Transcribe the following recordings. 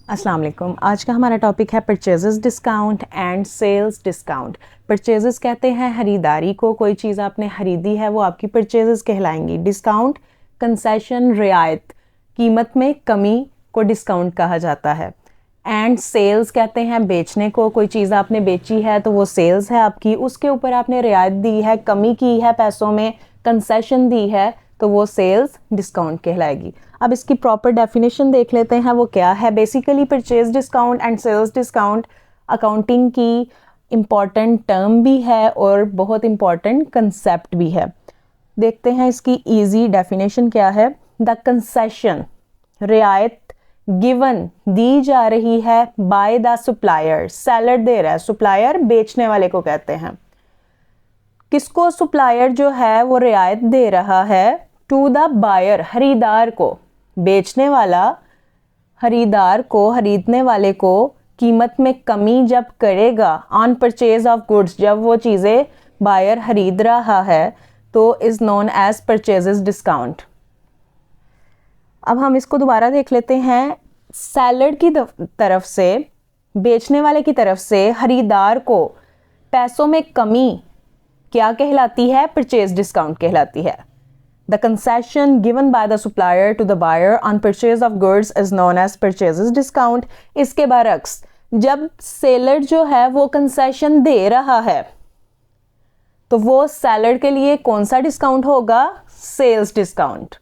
अस्सलाम वालेकुम। आज का हमारा टॉपिक है purchases discount and sales discount. Purchases कहते हैं खरीदारी को, कोई चीज़ आपने खरीदी है वो आपकी परचेजेस कहलाएंगी। डिस्काउंट कंसेशन, रियायत, कीमत में कमी को डिस्काउंट कहा जाता है। एंड सेल्स कहते हैं बेचने को, कोई चीज़ आपने बेची है तो वो सेल्स है आपकी, उसके ऊपर आपने रियायत दी है, कमी की है पैसों में, कंसेशन दी है, तो वो सेल्स डिस्काउंट कहलाएगी। अब इसकी प्रॉपर डेफिनेशन देख लेते हैं वो क्या है। Basically purchase discount and sales discount accounting की इम्पॉर्टेंट टर्म भी है और बहुत इम्पॉर्टेंट कंसेप्ट भी है। देखते हैं इसकी इजी डेफिनेशन क्या है। द कंसेशन, रियायत गिवन, दी जा रही है बाय द सुप्लायर, सेलर दे रहा है, सुप्लायर बेचने वाले को कहते हैं। किसको? सुप्लायर जो है वो रियायत दे रहा है टू द बायर, खरीदार को। बेचने वाला खरीदार को, खरीदने वाले को कीमत में कमी जब करेगा ऑन परचेज ऑफ गुड्स, जब वो चीज़ें बायर खरीद रहा है तो is known as purchases discount. अब हम इसको दोबारा देख लेते हैं। सेलर की तरफ से, बेचने वाले की तरफ से खरीदार को पैसों में कमी क्या कहलाती है? परचेज डिस्काउंट कहलाती है। The concession given by the supplier to the buyer on purchase of goods is known as purchases discount। इसके बरक्स जब सेलर जो है वो कंसेशन दे रहा है तो वो सेलर के लिए कौन सा डिस्काउंट होगा? Sales discount.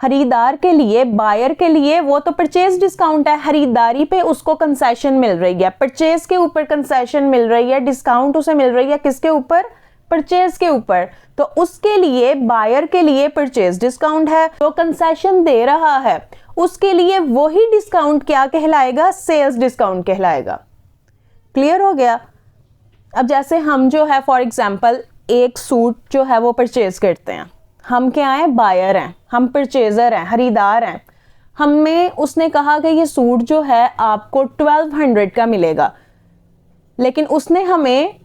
खरीदार के लिए, बायर के लिए वो तो परचेज डिस्काउंट है, खरीदारी पे उसको कंसेशन मिल रही है, परचेज के ऊपर कंसेशन मिल रही है, डिस्काउंट उसे मिल रही है किसके ऊपर? परचेज के ऊपर। तो उसके लिए, बायर के लिए परचेज डिस्काउंट है। जो कंसेशन दे रहा है उसके लिए वही डिस्काउंट क्या कहलाएगा? सेल्स डिस्काउंट कहलाएगा। क्लियर हो गया? अब जैसे हम जो है फॉर एग्जांपल एक सूट जो है वो परचेज करते हैं, हम क्या हैं? बायर हैं, हम परचेजर हैं, खरीदार हैं। हमें उसने कहा कि ये सूट जो है आपको 1200 का मिलेगा, लेकिन उसने हमें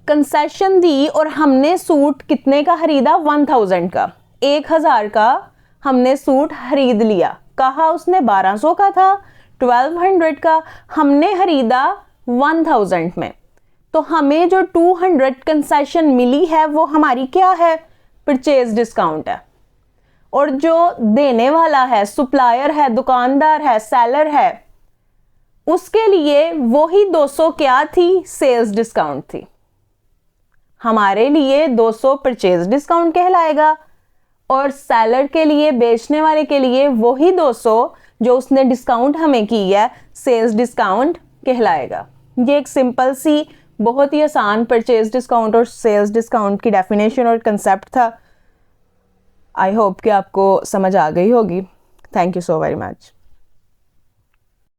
कंसेशन दी और हमने सूट कितने का खरीदा? 1000 का, 1000 का हमने सूट खरीद लिया। कहा उसने 1200 का था, 1200 का, हमने खरीदा 1000 में, तो हमें जो 200 कंसेशन मिली है वो हमारी क्या है? परचेज डिस्काउंट है। और जो देने वाला है, सुप्लायर है, दुकानदार है, सेलर है, उसके लिए वही 200 क्या थी? सेल्स डिस्काउंट थी। हमारे लिए 200 परचेज डिस्काउंट कहलाएगा और सेलर के लिए, बेचने वाले के लिए वही 200 जो उसने डिस्काउंट हमें की है, सेल्स डिस्काउंट कहलाएगा। ये एक सिंपल सी, बहुत ही आसान परचेज डिस्काउंट और सेल्स डिस्काउंट की डेफिनेशन और कंसेप्ट था। आई होप कि आपको समझ आ गई होगी। Thank you so very much.